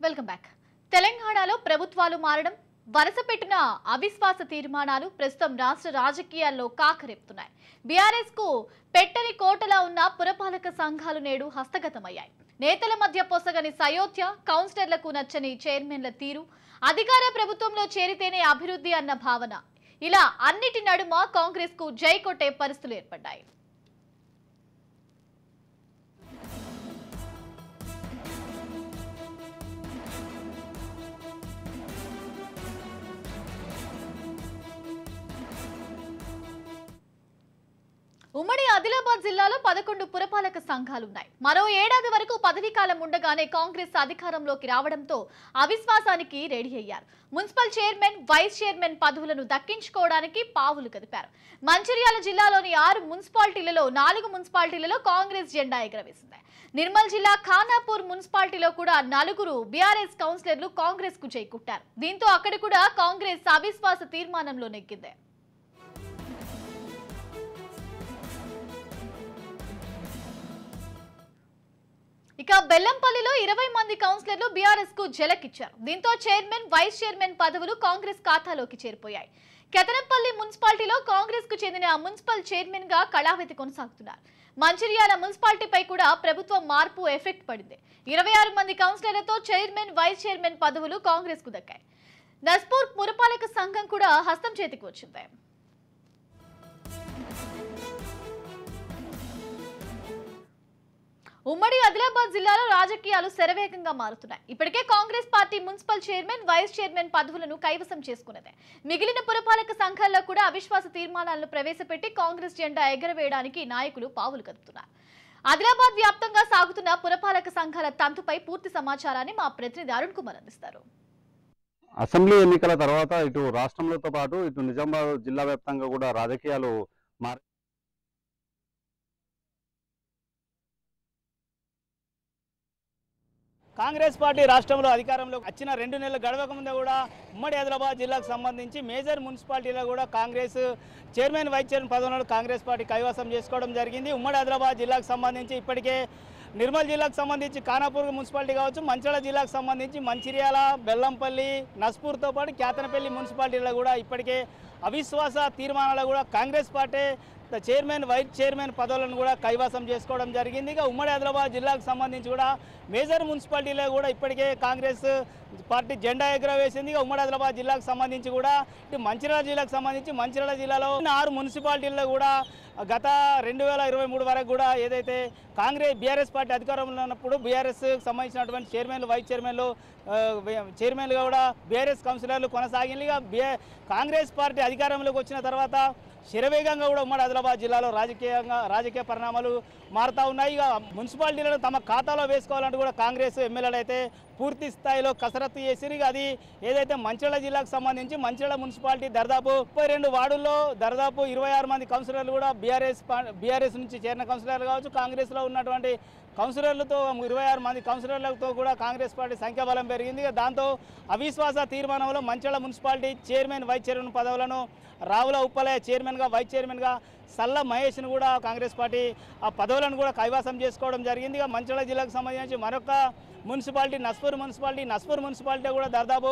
Welcome back. తెలంగాణలో ప్రభుత్వాలు మారడం, వరుస పెట్టిన అవిశ్వాస తీర్మానాలు ప్రస్తుతం రాష్ట్ర రాజకీయాల్లో కాకరేపుతున్నాయి. బీఆర్ఎస్ కు పెట్టని కోటలా ఉన్న పురపాలక సంఘాలు నేడు హస్తగతమయ్యాయి. నేతల మధ్య పొసగని సయోధ్య, కౌన్సిలర్లకు నచ్చని చైర్మన్ల తీరు, అధికార ప్రభుత్వంలో చేరితేనే అభివృద్ధి అన్న భావన, ఇలా అన్నిటి నడుమ కాంగ్రెస్ కు జై కొట్టే పరిస్థితులు ఏర్పడ్డాయి. ఉమ్మడి ఆదిలాబాద్ జిల్లాలో 11 పురపాలక సంఘాలున్నాయి. మరో ఏడాది వరకు పదవీ కాలం ఉండగానే కాంగ్రెస్ అధికారంలోకి రావడంతో అవిశ్వాసానికి రెడీ అయ్యారు. మున్సిపల్ చైర్మన్, వైస్ చైర్మన్ పదవులను దక్కించుకోవడానికి పావులు కదిపారు. మంచిర్యాల జిల్లాలోని 6 మున్సిపాలిటీలలో 4 మున్సిపాలిటీలలో కాంగ్రెస్ జెండా ఎగరవేసింది. నిర్మల్ జిల్లా ఖానాపూర్ మున్సిపాలిటీలో కూడా 4 బీఆర్ఎస్ కౌన్సిలర్లు కాంగ్రెస్ కు చేకూట్టారు. దీంతో అక్కడ కూడా కాంగ్రెస్ అవిశ్వాస తీర్మానంలో నెగ్గింది. ఇక బెల్లంపల్లిలో 20 మంది కౌన్సిలర్లు బీఆర్ఎస్ కు జలకిచ్చారు. దీంతో చైర్మన్, వైస్ చైర్మన్ పదవులు కాంగ్రెస్ ఖాతాలోకి చేరిపోయాయి. కెతనంపల్లి మున్సిపాలిటీలో కాంగ్రెస్ కు చెందిన మున్సిపల్ చైర్మన్ గా కళావతి కొనసాగుతున్నారు. మంచిర్యాల మున్సిపాలిటీపై కూడా ప్రభుత్వం మార్పు ఎఫెక్ట్ పడింది. 26 మంది కౌన్సిలర్లతో చైర్మన్, వైస్ చైర్మన్ పదవులు కాంగ్రెస్ కు దక్కాయి. నస్పూర్ పురపాలక సంఘం కూడా హస్తం చేతికి వచ్చింది. ఉమ్మడి ఆదిలాబాద్ జిల్లాలో రాజకీయాలు శరవేగంగా మారుతున్నాయి. ఇప్పటికే Congress party municipal chairman, vice chairman పదవులను కైవసం చేసుకున్నదే. మిగిలిన పురపాలక సంఘాల్లో కూడా అవిశ్వాస తీర్మానాలను ప్రవేశపెట్టి కాంగ్రెస్ జెండా ఎగరవేయడానికి నాయకులు పావులు కదుపుతున్నారు. ఆదిలాబాద్ వ్యాప్తంగా సాగుతున్న పురపాలక సంఘాల తంతుపై పూర్తి సమాచారాన్ని మా ప్రతినిధి అరుణ్ కుమార్ అందిస్తారు. అసెంబ్లీ ఎన్నికల తర్వాత ఇటు రాష్ట్రంలోతో పాటు ఇటు నిజామాబాద్ జిల్లా వ్యాప్తంగా కూడా రాజకీయాలు కాంగ్రెస్ పార్టీ రాష్ట్రంలో అధికారంలోకి వచ్చిన 2 నెలలు గడవక ముందే కూడా ఉమ్మడి ఆదిలాబాద్ జిల్లాకు సంబంధించి మేజర్ మున్సిపాలిటీలో కూడా కాంగ్రెస్ చైర్మన్, వైస్ చైర్మన్ పదవులను కాంగ్రెస్ పార్టీ కైవసం చేసుకోవడం జరిగింది. ఉమ్మడి ఆదిలాబాద్ జిల్లాకు సంబంధించి ఇప్పటికే నిర్మల్ జిల్లాకు సంబంధించి ఖానాపూర్ మున్సిపాలిటీ కావచ్చు, మంచిర్యాల జిల్లాకు సంబంధించి మంచిర్యాల, బెల్లంపల్లి, నస్పూర్తో పాటు కేతనపల్లి మున్సిపాలిటీలో కూడా ఇప్పటికే అవిశ్వాస తీర్మానాలు కూడా Congress party chairman, vice chairman పదవులను కూడా కైవసం చేసుకోవడం జరిగింది. ఇక ఉమ్మడి ఆదిలాబాద్ జిల్లాకు సంబంధించి కూడా మేజర్ మున్సిపాలిటీలో కూడా ఇప్పటికే కాంగ్రెస్ పార్టీ జెండా ఎగురవేసింది. ఇక ఉమ్మడి ఆదిలాబాద్ జిల్లాకు సంబంధించి కూడా ఇటు మంచిర్యాల జిల్లాకు సంబంధించి మంచిర్యాల జిల్లాలో 6 మున్సిపాలిటీల్లో కూడా గత 2023 వరకు కూడా ఏదైతే బీఆర్ఎస్ పార్టీ అధికారంలో ఉన్నప్పుడు బీఆర్ఎస్ సంబంధించినటువంటి చైర్మన్లు, వైస్ చైర్మన్లుగా కూడా బీఆర్ఎస్ కౌన్సిలర్లు కొనసాగింది. ఇక కాంగ్రెస్ పార్టీ అధికారంలోకి వచ్చిన తర్వాత శరవేగంగా కూడా ఉమ్మడి ఆదిలాబాద్ జిల్లాలో రాజకీయ పరిణామాలు మారుతూ ఉన్నాయి. ఇక మున్సిపాలిటీలను తమ ఖాతాలో వేసుకోవాలంటూ కూడా కాంగ్రెస్ ఎమ్మెల్యేలు అయితే పూర్తి స్థాయిలో కసరత్తు చేసి అది ఏదైతే మంచిర్యాల జిల్లాకు సంబంధించి మంచిర్యాల మున్సిపాలిటీ దాదాపు 32 వార్డుల్లో దాదాపు 26 మంది కౌన్సిలర్లు కూడా బీఆర్ఎస్ నుంచి చేరిన కౌన్సిలర్లు కావచ్చు, కాంగ్రెస్లో ఉన్నటువంటి కౌన్సిలర్లతో 26 మంది కౌన్సిలర్లతో కూడా కాంగ్రెస్ పార్టీ సంఖ్యాబలం పెరిగింది. దాంతో అవిశ్వాస తీర్మానంలో Mancherial municipality chairman, vice chairman పదవులను రావుల ఉప్పలయ్య చైర్మన్గా, వైస్ చైర్మన్గా సల్ల మహేష్ను కూడా కాంగ్రెస్ పార్టీ ఆ పదవులను కూడా కైవసం చేసుకోవడం జరిగింది. ఇక మంచిర్యాల జిల్లాకు సంబంధించి మరొక మున్సిపాలిటీ నస్పూర్ మున్సిపాలిటీ కూడా దాదాపు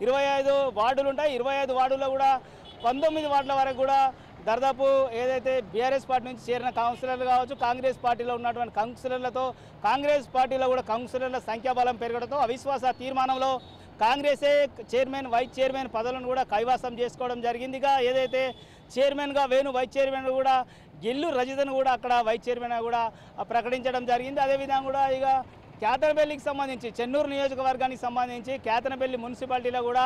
25 వార్డులు ఉంటాయి. 25 వార్డుల్లో కూడా 19 వార్డుల వరకు కూడా దాదాపు ఏదైతే బీఆర్ఎస్ పార్టీ నుంచి చేరిన కౌన్సిలర్లు కావచ్చు, కాంగ్రెస్ పార్టీలో ఉన్నటువంటి కౌన్సిలర్లతో కాంగ్రెస్ పార్టీలో కూడా కౌన్సిలర్ల సంఖ్యాబలం పెరగడంతో అవిశ్వాస తీర్మానంలో కాంగ్రెసే చైర్మన్, వైస్ చైర్మన్ పదవులను కూడా కైవసం చేసుకోవడం జరిగింది. ఇక ఏదైతే చైర్మన్గా వేణు, వైస్ చైర్మన్ కూడా గిల్లు రజితను కూడా అక్కడ వైస్ చైర్మన్ కూడా ప్రకటించడం జరిగింది. అదేవిధంగా కూడా ఇక కేతనపల్లికి సంబంధించి చెన్నూరు నియోజకవర్గానికి సంబంధించి కేతనపల్లి మున్సిపాలిటీలో కూడా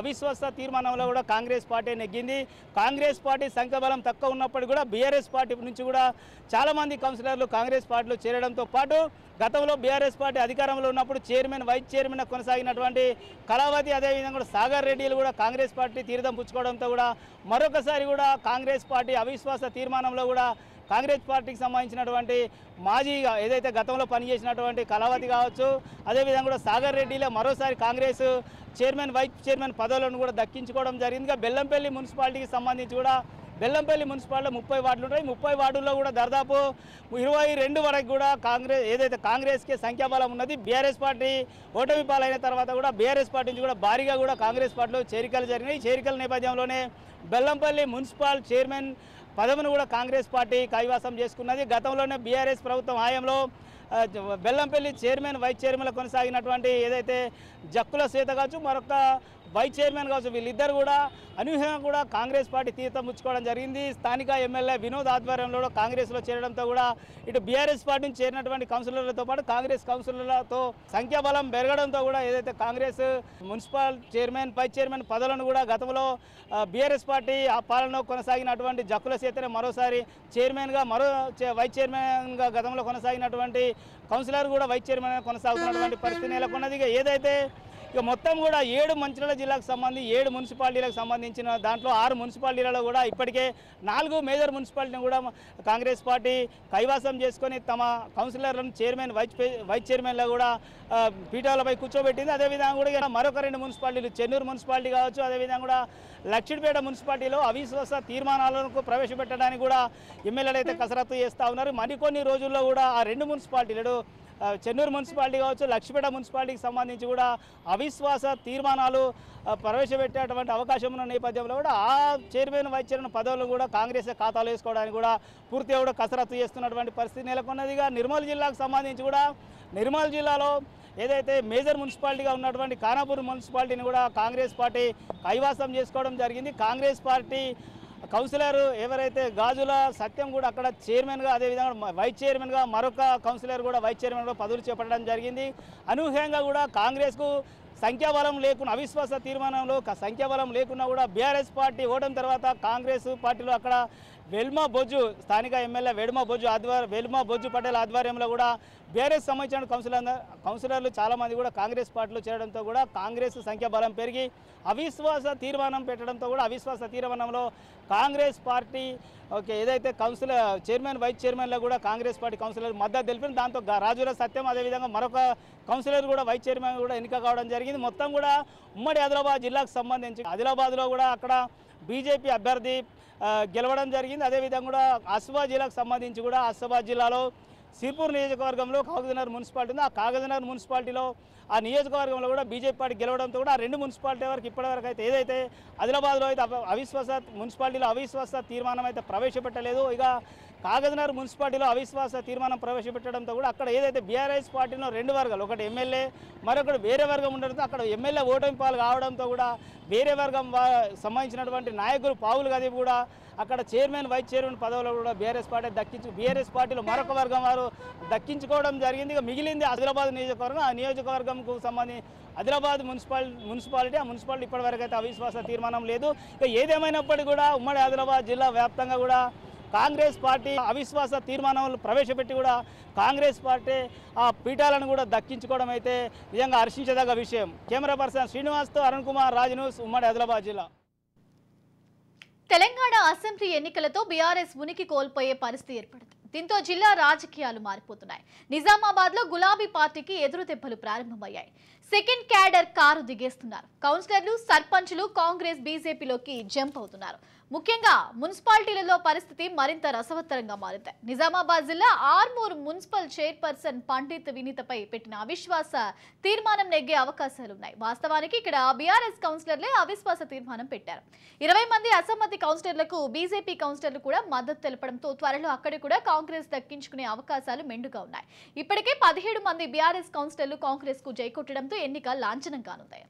అవిశ్వాస తీర్మానంలో కూడా కాంగ్రెస్ పార్టీ నెగ్గింది. కాంగ్రెస్ పార్టీ సంఖ్యాబలం తక్కువ ఉన్నప్పటికీ కూడా బీఆర్ఎస్ పార్టీ నుంచి కూడా చాలామంది కౌన్సిలర్లు కాంగ్రెస్ పార్టీలో చేరడంతో పాటు గతంలో బీఆర్ఎస్ పార్టీ అధికారంలో ఉన్నప్పుడు చైర్మన్, వైస్ చైర్మన్ కొనసాగినటువంటి కళావతి, అదేవిధంగా కూడా సాగర్ రెడ్డిలు కూడా కాంగ్రెస్ పార్టీ తీర్థం పుచ్చుకోవడంతో కూడా మరొకసారి కూడా కాంగ్రెస్ పార్టీ అవిశ్వాస తీర్మానంలో కూడా కాంగ్రెస్ పార్టీకి సంబంధించినటువంటి మాజీగా ఏదైతే గతంలో పనిచేసినటువంటి కళావతి కావచ్చు, అదేవిధంగా కూడా సాగర్ రెడ్డిలో మరోసారి కాంగ్రెస్ చైర్మన్, వైస్ చైర్మన్ పదవులను కూడా దక్కించుకోవడం జరిగింది. బెల్లంపల్లి మున్సిపాలిటీకి సంబంధించి కూడా బెల్లంపల్లి మున్సిపాలిటీలో 30 వార్డులు ఉంటాయి. 30 వార్డుల్లో కూడా దాదాపు 22 వరకు కూడా కాంగ్రెస్కి సంఖ్యాబలం ఉన్నది. బీఆర్ఎస్ పార్టీ ఓటమి పాలైన తర్వాత కూడా బీఆర్ఎస్ పార్టీ నుంచి కూడా భారీగా కూడా కాంగ్రెస్ పార్టీలో చేరికలు జరిగినాయి. చేరికల నేపథ్యంలోనే బెల్లంపల్లి మున్సిపల్ చైర్మన్ పదవిని కూడా కాంగ్రెస్ పార్టీ కైవసం చేసుకున్నది. గతంలోనే బీఆర్ఎస్ ప్రభుత్వం హయాంలో బెల్లంపల్లి చైర్మన్ వైస్ చైర్మన్లో కొనసాగినటువంటి ఏదైతే జక్కుల శ్వేత కావచ్చు, మరొక వైస్ చైర్మన్ కావచ్చు, వీళ్ళిద్దరు కూడా అనూహ్యంగా కూడా కాంగ్రెస్ పార్టీ తీర్థం పుచ్చుకోవడం జరిగింది. స్థానిక ఎమ్మెల్యే వినోద్ ఆధ్వర్యంలో కాంగ్రెస్లో చేరడంతో కూడా ఇటు బీఆర్ఎస్ పార్టీ నుంచి చేరినటువంటి కౌన్సిలర్లతో పాటు కాంగ్రెస్ కౌన్సిలర్లతో సంఖ్యాబలం పెరగడంతో కూడా ఏదైతే Congress municipal chairman vice chairman పదవులను కూడా గతంలో బీఆర్ఎస్ పార్టీ ఆ పాలనలో కొనసాగినటువంటి జక్కుల శ్వేతనే మరోసారి చైర్మన్గా వైస్ చైర్మన్గా గతంలో కొనసాగినటువంటి కౌన్సిలర్ కూడా వైస్ చైర్మన్గా కొనసాగుతున్నటువంటి పరిస్థితి నెలకొన్నది. ఏదైతే ఇక మొత్తం కూడా 7 మంచిర్యాల జిల్లాకు సంబంధించి 7 మున్సిపాలిటీలకు సంబంధించిన దాంట్లో 6 మున్సిపాలిటీలలో కూడా ఇప్పటికే 4 మేజర్ మున్సిపాలిటీని కూడా కాంగ్రెస్ పార్టీ కైవసం చేసుకొని తమ కౌన్సిలర్లను చైర్మన్ వైస్ చైర్మన్లో కూడా పీఠాలపై కూర్చోబెట్టింది. అదేవిధంగా కూడా మరొక 2 మున్సిపాలిటీలు చెన్నూరు మున్సిపాలిటీ కావచ్చు, అదేవిధంగా కూడా లక్షిడిపేట మున్సిపాలిటీలో అవిశ్వాస తీర్మానాలను ప్రవేశపెట్టడానికి కూడా ఎమ్మెల్యేలు అయితే కసరత్తు చేస్తూ ఉన్నారు. మరికొన్ని రోజుల్లో కూడా ఆ 2 మున్సిపాలిటీలు చెన్నూరు మున్సిపాలిటీ కావచ్చు, లక్షిపేట మున్సిపాలిటీకి సంబంధించి కూడా అవిశ్వాస తీర్మానాలు ప్రవేశపెట్టేటువంటి అవకాశం ఉన్న నేపథ్యంలో కూడా ఆ చైర్మన్ వైస్ చైర్మన్ పదవులు కూడా కాంగ్రెస్ ఖాతాలో వేసుకోవడానికి కూడా పూర్తిగా కూడా కసరత్తు చేస్తున్నటువంటి పరిస్థితి నెలకొన్నదిగా. నిర్మల్ జిల్లాకు సంబంధించి కూడా నిర్మల్ జిల్లాలో ఏదైతే మేజర్ మున్సిపాలిటీగా ఉన్నటువంటి ఖానాపూర్ మున్సిపాలిటీని కూడా కాంగ్రెస్ పార్టీ కైవసం చేసుకోవడం జరిగింది. కాంగ్రెస్ పార్టీ కౌన్సిలర్ ఎవరైతే గాజుల సత్యం కూడా అక్కడ చైర్మన్గా, అదేవిధంగా వైస్ చైర్మన్గా మరొక కౌన్సిలర్ కూడా వైస్ చైర్మన్గా పదవులు చేపట్టడం జరిగింది. అనూహ్యంగా కూడా కాంగ్రెస్కు సంఖ్యాబలం లేకుండా అవిశ్వాస తీర్మానంలో సంఖ్యాబలం లేకున్నా కూడా బీఆర్ఎస్ పార్టీ ఓటమి తర్వాత కాంగ్రెస్ పార్టీలో అక్కడ వెల్మా బొజ్జు స్థానిక ఎమ్మెల్యే వెల్మా బొజ్జు పటేల్ ఆధ్వర్యంలో కూడా బీఆర్ఎస్ సంబంధించిన కౌన్సిలర్లు చాలామంది కూడా కాంగ్రెస్ పార్టీలో చేరడంతో కూడా కాంగ్రెస్ సంఖ్యాబలం పెరిగి అవిశ్వాస తీర్మానం పెట్టడంతో కూడా అవిశ్వాస తీర్మానంలో కాంగ్రెస్ పార్టీ ఏదైతే చైర్మన్ వైస్ చైర్మన్లో కూడా కాంగ్రెస్ పార్టీ కౌన్సిలర్ మద్దతు తెలిపింది. దాంతో రాజుల సత్యం అదేవిధంగా మరొక కౌన్సిలర్ కూడా వైస్ చైర్మన్ కూడా ఎన్నిక కావడం జరిగింది. మొత్తం కూడా ఉమ్మడి ఆదిలాబాద్ జిల్లాకు సంబంధించి ఆదిలాబాద్లో కూడా అక్కడ బీజేపీ అభ్యర్థి గెలవడం జరిగింది. అదేవిధంగా కూడా ఆసిఫాబాద్ జిల్లాకు సంబంధించి కూడా ఆసిఫాబాద్ జిల్లాలో సిర్పూర్ నియోజకవర్గంలో కాగజ్నగర్ మున్సిపాలిటీ ఉంది. ఆ కాగజ్నగర్ మున్సిపాలిటీలో ఆ నియోజకవర్గంలో కూడా బీజేపీ పార్టీ గెలవడంతో కూడా ఆ 2 మున్సిపాలిటీ వరకు ఇప్పటివరకు అయితే ఏదైతే ఆదిలాబాద్లో అయితే మున్సిపాలిటీలో అవిశ్వాస తీర్మానం అయితే ప్రవేశపెట్టలేదు. ఇక కాగజ్నగర్ మున్సిపాలిటీలో అవిశ్వాస తీర్మానం ప్రవేశపెట్టడంతో కూడా అక్కడ ఏదైతే బీఆర్ఎస్ పార్టీలో 2 వర్గాలు, ఒకటి ఎమ్మెల్యే మరొకటి వేరే వర్గం ఉండడంతో అక్కడ ఎమ్మెల్యే ఓటమి పాలు కావడంతో కూడా వేరే వర్గం సంబంధించినటువంటి నాయకులు పావులు గది కూడా అక్కడ చైర్మన్ వైస్ చైర్మన్ పదవులు కూడా బీఆర్ఎస్ పార్టీలో మరొక వర్గం వారు దక్కించుకోవడం జరిగింది. ఇక మిగిలింది ఆదిలాబాద్ నియోజకవర్గం. ఆ నియోజకవర్గంకు సంబంధించి ఆదిలాబాద్ మున్సిపాలిటీ ఆ మున్సిపాలిటీ ఇప్పటివరకు అయితే అవిశ్వాస తీర్మానం లేదు. ఇక ఏదేమైనప్పటికీ కూడా ఉమ్మడి ఆదిలాబాద్ జిల్లా వ్యాప్తంగా కూడా కాంగ్రెస్ పార్టీ అవిశ్వాస తీర్మానాలు ప్రవేశపెట్టి కూడా కాంగ్రెస్ పార్టీ ఆ పీఠాలను కూడా దక్కించుకోవడం అయితే నిజంగా హర్షించదగ్గ విషయం. కెమెరా పర్సన్ శ్రీనివాస్తో అరుణ్ కుమార్, రాజ్ న్యూస్, ఉమ్మడి ఆదిలాబాద్ జిల్లా. తెలంగాణ అసెంబ్లీ ఎన్నికలతో బీఆర్ఎస్ ఉనికి కోల్పోయే పరిస్థితి ఏర్పడింది. దీంతో జిల్లా రాజకీయాలు మారిపోతున్నాయి. నిజామాబాద్ లో గులాబీ పార్టీకి ఎదురు దెబ్బలు ప్రారంభమయ్యాయి. సెకండ్ క్యాడర్ కారు దిగేస్తున్నారు. కౌన్సిలర్లు, సర్పంచులు కాంగ్రెస్ బీజేపీలోకి జంప్ అవుతున్నారు. ముఖ్యంగా మున్సిపాలిటీలలో పరిస్థితి మరింత రసవత్తరంగా మారింది. నిజామాబాద్ జిల్లా ఆర్మూర్ మున్సిపల్ చైర్పర్సన్ పండిత్ వినీతపై పెట్టిన అవిశ్వాస తీర్మానం నెగ్గే అవకాశాలున్నాయి. వాస్తవానికి ఇక్కడ బీఆర్ఎస్ కౌన్సిలర్లే అవిశ్వాస తీర్మానం పెట్టారు. 20 మంది అసమ్మతి కౌన్సిలర్లకు బీజేపీ కౌన్సిలర్లు కూడా మద్దతు తెలపడంతో త్వరలో అక్కడ కూడా కాంగ్రెస్ దక్కించుకునే అవకాశాలు మెండుగా ఉన్నాయి. ఇప్పటికే 17 మంది బీఆర్ఎస్ కౌన్సిలర్లు కాంగ్రెస్ కు జైకొట్టడంతో ఎన్నిక లాంఛనం కానుంది.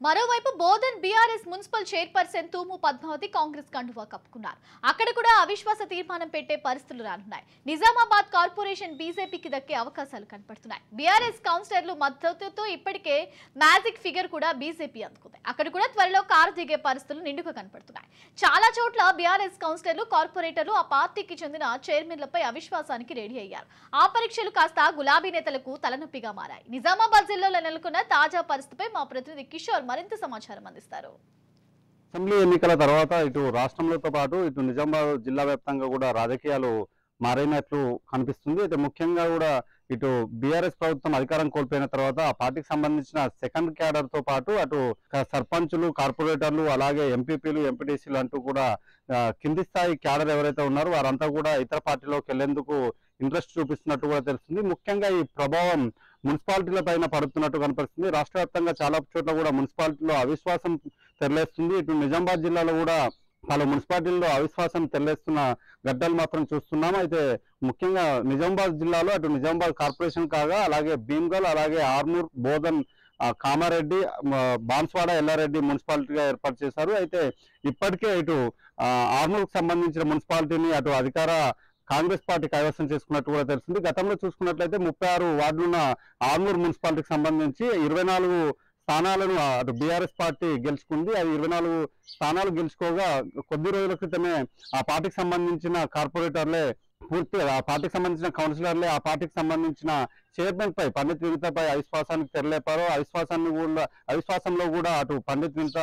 మరోవైపు బోధన్ బీఆర్ఎస్ మున్సిపల్ చైర్పర్సన్ తూము పద్మావతి కాంగ్రెస్ కండువా కప్పుకున్నారు. అక్కడ కూడా అవిశ్వాస తీర్మానం పెట్టే పరిస్థితులు రానున్నాయి. నిజామాబాద్ కార్పొరేషన్ బీజేపీకి దక్కే అవకాశాలు కనపడుతున్నాయి. బీఆర్ఎస్ కౌన్సిలర్లు మద్దతుతో ఇప్పటికే మ్యాజిక్ ఫిగర్ కూడా బీజేపీ అందుకుంది. అక్కడ కూడా త్వరలో కారు దిగే పరిస్థితులు నిండుగా కనపడుతున్నాయి. చాలా చోట్ల బీఆర్ఎస్ కౌన్సిలర్లు, కార్పొరేటర్లు ఆ పార్టీకి చెందిన చైర్మన్లపై అవిశ్వాసానికి రెడీ అయ్యారు. ఆ పరీక్షలు కాస్త గులాబీ నేతలకు తలనొప్పిగా మారాయి. నిజామాబాద్ జిల్లాలో నెలకొన్న తాజా పరిస్థితిపై మా ప్రతినిధి కిషోర్ మరింత సమాచారం అందిస్తారు. అసెంబ్లీ ఎన్నికల తర్వాత ఇటు రాష్ట్రంలోతో పాటు ఇటు నిజామాబాద్ జిల్లా వ్యాప్తంగా కూడా రాజకీయాలు మారినట్లు కనిపిస్తుంది. అయితే ముఖ్యంగా కూడా ఇటు బీఆర్ఎస్ ప్రభుత్వం అధికారం కోల్పోయిన తర్వాత ఆ పార్టీకి సంబంధించిన సెకండ్ క్యాడర్ తో పాటు అటు సర్పంచులు, కార్పొరేటర్లు, అలాగే ఎంపీపీలు, ఎంపీటీసీలు అంటూ కూడా కింది స్థాయి క్యాడర్ ఎవరైతే ఉన్నారో వారంతా కూడా ఇతర పార్టీలోకి వెళ్లేందుకు ఇంట్రెస్ట్ చూపిస్తున్నట్టు కూడా తెలుస్తుంది. ముఖ్యంగా ఈ ప్రభావం మున్సిపాలిటీల పైన పడుతున్నట్టు కనిపిస్తుంది. రాష్ట్ర వ్యాప్తంగా చాలా చోట్ల కూడా మున్సిపాలిటీలో అవిశ్వాసం తెరలేస్తుంది. ఇటు నిజామాబాద్ జిల్లాలో కూడా పలు మున్సిపాలిటీల్లో అవిశ్వాసం తెరలేస్తున్న గడ్డలు మాత్రం చూస్తున్నాం. అయితే ముఖ్యంగా నిజామాబాద్ జిల్లాలో అటు నిజామాబాద్ కార్పొరేషన్ కాగా అలాగే భీమ్గల్, అలాగే ఆర్మూర్, బోధన్, కామారెడ్డి, బాన్స్వాడ, ఎల్లారెడ్డి మున్సిపాలిటీగా ఏర్పాటు చేశారు. అయితే ఇప్పటికే ఇటు ఆర్మూర్కు సంబంధించిన మున్సిపాలిటీని అటు అధికార కాంగ్రెస్ పార్టీ కైవసం చేసుకున్నట్టు కూడా తెలిసింది. గతంలో చూసుకున్నట్లయితే 36 వార్డులున్న ఆర్మూర్ మున్సిపాలిటీకి సంబంధించి 24 స్థానాలను అటు బీఆర్ఎస్ పార్టీ గెలుచుకుంది. అది 24 స్థానాలు గెలుచుకోగా కొద్ది రోజుల క్రితమే ఆ పార్టీకి సంబంధించిన కార్పొరేటర్లే పూర్తిగా ఆ పార్టీకి సంబంధించిన కౌన్సిలర్లే ఆ పార్టీకి సంబంధించిన చైర్మన్ పై పండిత్ వినితపై అవిశ్వాసానికి తెరలేపారు. అవిశ్వాసంలో కూడా అటు పండిత్ వినిత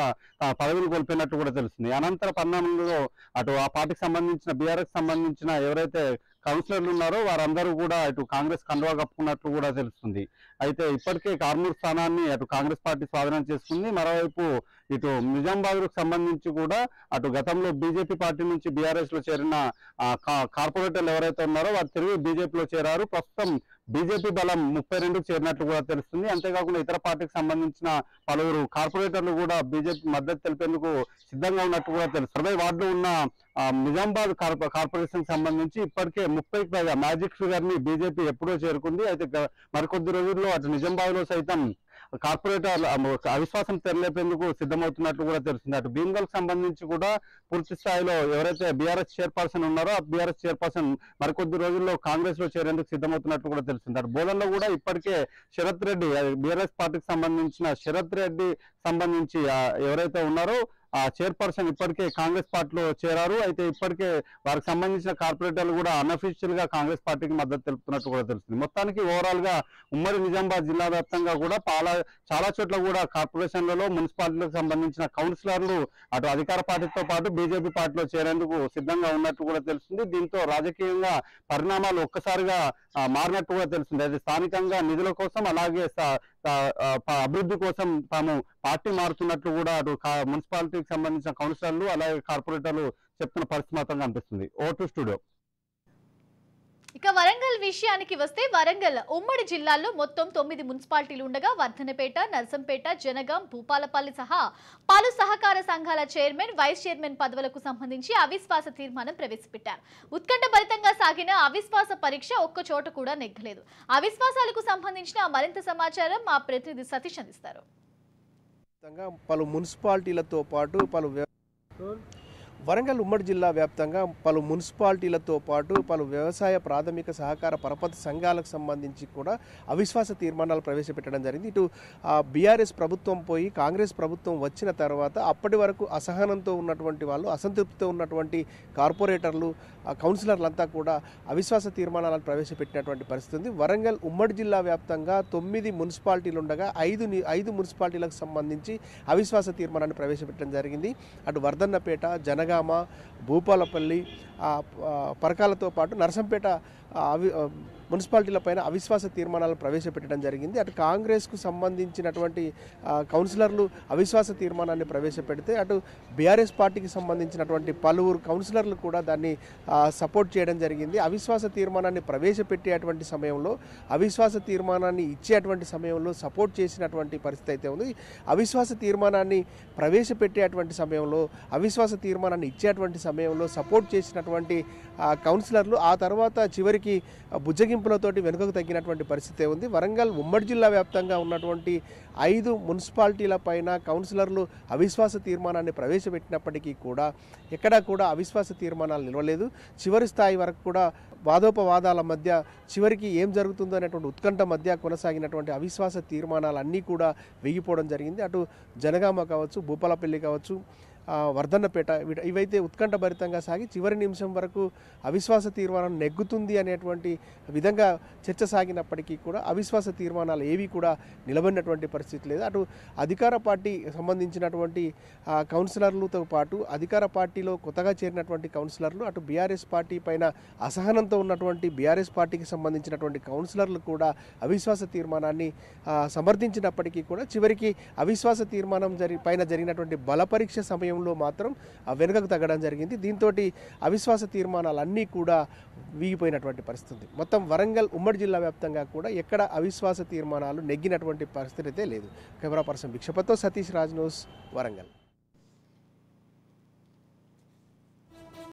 పదవిని కోల్పోయినట్టు కూడా తెలుస్తుంది. అనంతర పరిణామంలో అటు ఆ పార్టీకి సంబంధించిన బీఆర్ఎస్ సంబంధించిన ఎవరైతే కౌన్సిలర్లు ఉన్నారో వారందరూ కూడా ఇటు కాంగ్రెస్ కండువా కప్పుకున్నట్లు కూడా తెలుస్తుంది. అయితే ఇప్పటికే ఆర్మూర్ స్థానాన్ని అటు కాంగ్రెస్ పార్టీ స్వాధీనం చేసుకుంది. మరోవైపు ఇటు నిజామాబాద్ కు సంబంధించి కూడా అటు గతంలో బీజేపీ పార్టీ నుంచి బీఆర్ఎస్ లో చేరిన కార్పొరేటర్లు ఎవరైతే ఉన్నారో వారు తిరిగి బీజేపీలో చేరారు. ప్రస్తుతం బీజేపీ బలం 32కు చేరినట్లు కూడా తెలుస్తుంది. అంతేకాకుండా ఇతర పార్టీకి సంబంధించిన పలువురు కార్పొరేటర్లు కూడా బీజేపీ మద్దతు తెలిపేందుకు సిద్ధంగా ఉన్నట్టు కూడా తెలుసు. 60 వార్డులు ఉన్న నిజామాబాద్ కార్పొరేషన్ సంబంధించి ఇప్పటికే 30కి పైగా మ్యాజిక్ ఫిగర్ ని బీజేపీ ఎప్పుడో చేరుకుంది. అయితే మరికొద్ది రోజుల్లో అటు నిజామాబాద్ లో సైతం కార్పొరేటర్ అవిశ్వాసం తెరలేపేందుకు సిద్ధమవుతున్నట్లు కూడా తెలుస్తుంది. అటు భీమ్గల్ సంబంధించి కూడా పూర్తి స్థాయిలో ఎవరైతే బీఆర్ఎస్ చైర్పర్సన్ ఉన్నారో ఆ బీఆర్ఎస్ చైర్పర్సన్ మరికొద్ది రోజుల్లో కాంగ్రెస్ లో చేరేందుకు సిద్ధమవుతున్నట్లు కూడా తెలుస్తుంది. అటు బోధన్లో కూడా ఇప్పటికే శరత్ రెడ్డి బీఆర్ఎస్ పార్టీకి సంబంధించిన శరత్ రెడ్డి సంబంధించి ఎవరైతే ఉన్నారో ఆ చైర్పర్సన్ ఇప్పటికే కాంగ్రెస్ పార్టీలో చేరారు. అయితే ఇప్పటికే వారికి సంబంధించిన కార్పొరేటర్లు కూడా అన్అఫీషియల్ గా కాంగ్రెస్ పార్టీకి మద్దతు తెలుపుతున్నట్టు కూడా తెలుస్తుంది. మొత్తానికి ఓవరాల్ గా ఉమ్మడి నిజామాబాద్ జిల్లా వ్యాప్తంగా కూడా చాలా చోట్ల కూడా కార్పొరేషన్లలో మున్సిపాలిటీలకు సంబంధించిన కౌన్సిలర్లు అటు అధికార పార్టీతో పాటు బీజేపీ పార్టీలో చేరేందుకు సిద్ధంగా ఉన్నట్టు కూడా తెలుస్తుంది. దీంతో రాజకీయంగా పరిణామాలు ఒక్కసారిగా మారినట్టు కూడా తెలుస్తుంది. అయితే స్థానికంగా నిధుల కోసం అలాగే అభివృద్ధి కోసం తాము పార్టీ మారుతున్నట్లు కూడా అటు మున్సిపాలిటీకి సంబంధించిన కౌన్సిలర్లు అలాగే కార్పొరేటర్లు చెప్తున్న పరిస్థితి మాత్రం కనిపిస్తుంది. Vote studio. ఇక వరంగల్ విషయానికి వస్తే వరంగల్ ఉమ్మడి జిల్లాల్లో మొత్తం 9 మున్సిపాలిటీలు ఉండగా వర్ధనపేట, నర్సంపేట, జనగాం, భూపాలపల్లి సహా పలు సహకార సంఘాల చైర్మన్, వైస్ చైర్మన్ పదవులకు సంబంధించి అవిశ్వాస తీర్మానం ప్రవేశపెట్టారు. ఉత్కంఠభరితంగా సాగిన అవిశ్వాస పరీక్ష ఒక్క చోట కూడా నెగ్గలేదు. అవిశ్వాసాలకు సంబంధించిన మరింత సమాచారం మా ప్రతినిధి సతీష్ అందిస్తారు. పలు మున్సిపాలిటీలతో పాటు వరంగల్ ఉమ్మడి జిల్లా వ్యాప్తంగా పలు మున్సిపాలిటీలతో పాటు పలు వ్యవసాయ ప్రాథమిక సహకార పరపతి సంఘాలకు సంబంధించి కూడా అవిశ్వాస తీర్మానాలు ప్రవేశపెట్టడం జరిగింది. ఇటు బీఆర్ఎస్ ప్రభుత్వం పోయి కాంగ్రెస్ ప్రభుత్వం వచ్చిన తర్వాత అప్పటి వరకు అసహనంతో ఉన్నటువంటి వాళ్ళు, అసంతృప్తితో ఉన్నటువంటి కార్పొరేటర్లు, కౌన్సిలర్లంతా కూడా అవిశ్వాస తీర్మానాలను ప్రవేశపెట్టినటువంటి పరిస్థితి ఉంది. వరంగల్ ఉమ్మడి జిల్లా వ్యాప్తంగా 9 మున్సిపాలిటీలు ఉండగా 5 మున్సిపాలిటీలకు సంబంధించి అవిశ్వాస తీర్మానాన్ని ప్రవేశపెట్టడం జరిగింది. అటు వర్ధన్నపేట, జనగామ, భూపాలపల్లి, పరకాలతో పాటు నర్సంపేట మున్సిపాలిటీలపైన అవిశ్వాస తీర్మానాలు ప్రవేశపెట్టడం జరిగింది. అటు కాంగ్రెస్కు సంబంధించినటువంటి కౌన్సిలర్లు అవిశ్వాస తీర్మానాన్ని ప్రవేశపెడితే అటు బీఆర్ఎస్ పార్టీకి సంబంధించినటువంటి పలువురు కౌన్సిలర్లు కూడా దాన్ని సపోర్ట్ చేయడం జరిగింది. అవిశ్వాస తీర్మానాన్ని ప్రవేశపెట్టేటువంటి సమయంలో, అవిశ్వాస తీర్మానాన్ని ఇచ్చేటువంటి సమయంలో సపోర్ట్ చేసినటువంటి పరిస్థితి అయితే ఉంది. అవిశ్వాస తీర్మానాన్ని ప్రవేశపెట్టేటువంటి సమయంలో, అవిశ్వాస తీర్మానాన్ని ఇచ్చేటువంటి సమయంలో సపోర్ట్ చేసినటువంటి కౌన్సిలర్లు ఆ తర్వాత చివరికి బుజ్జగింపులతోటి వెనుకకు తగ్గినటువంటి పరిస్థితి ఉంది. వరంగల్ ఉమ్మడి జిల్లా వ్యాప్తంగా ఉన్నటువంటి 5 మున్సిపాలిటీల పైన కౌన్సిలర్లు అవిశ్వాస తీర్మానాన్ని ప్రవేశపెట్టినప్పటికీ కూడా ఎక్కడా కూడా అవిశ్వాస తీర్మానాలు నిలవలేదు. చివరి స్థాయి వరకు కూడా వాదోపవాదాల మధ్య చివరికి ఏం జరుగుతుందో అనేటువంటి ఉత్కంఠ మధ్య కొనసాగినటువంటి అవిశ్వాస తీర్మానాలన్నీ కూడా వెగిపోవడం జరిగింది. అటు జనగామ కావచ్చు, భూపాలపల్లి కావచ్చు, వర్ధన్నపేట ఇవైతే ఉత్కంఠభరితంగా సాగి చివరి నిమిషం వరకు అవిశ్వాస తీర్మానం నెగ్గుతుంది అనేటువంటి విధంగా చర్చ సాగినప్పటికీ కూడా అవిశ్వాస తీర్మానాలు ఏవి కూడా నిలబడినటువంటి పరిస్థితి లేదు. అటు అధికార పార్టీ సంబంధించినటువంటి కౌన్సిలర్లతో పాటు అధికార పార్టీలో కొత్తగా చేరినటువంటి కౌన్సిలర్లు, అటు బీఆర్ఎస్ పార్టీ పైన అసహనంతో ఉన్నటువంటి బీఆర్ఎస్ పార్టీకి సంబంధించినటువంటి కౌన్సిలర్లు కూడా అవిశ్వాస తీర్మానాన్ని సమర్థించినప్పటికీ కూడా చివరికి అవిశ్వాస తీర్మానం పైన జరిగినటువంటి బల పరీక్ష సమయంలో మాత్రం వెనుకకు తగ్గడం జరిగింది. దీంతో అవిశ్వాస తీర్మానాలన్నీ కూడా వీగిపోయినటువంటి పరిస్థితి. మొత్తం వరంగల్ ఉమ్మడి జిల్లా వ్యాప్తంగా కూడా ఎక్కడ అవిశ్వాస తీర్మానాలు నెగ్గినటువంటి పరిస్థితి అయితే లేదు. కెమెరా పర్సన్ భిక్షపతితో సతీష్ రాజ్ న్యూస్, వరంగల్.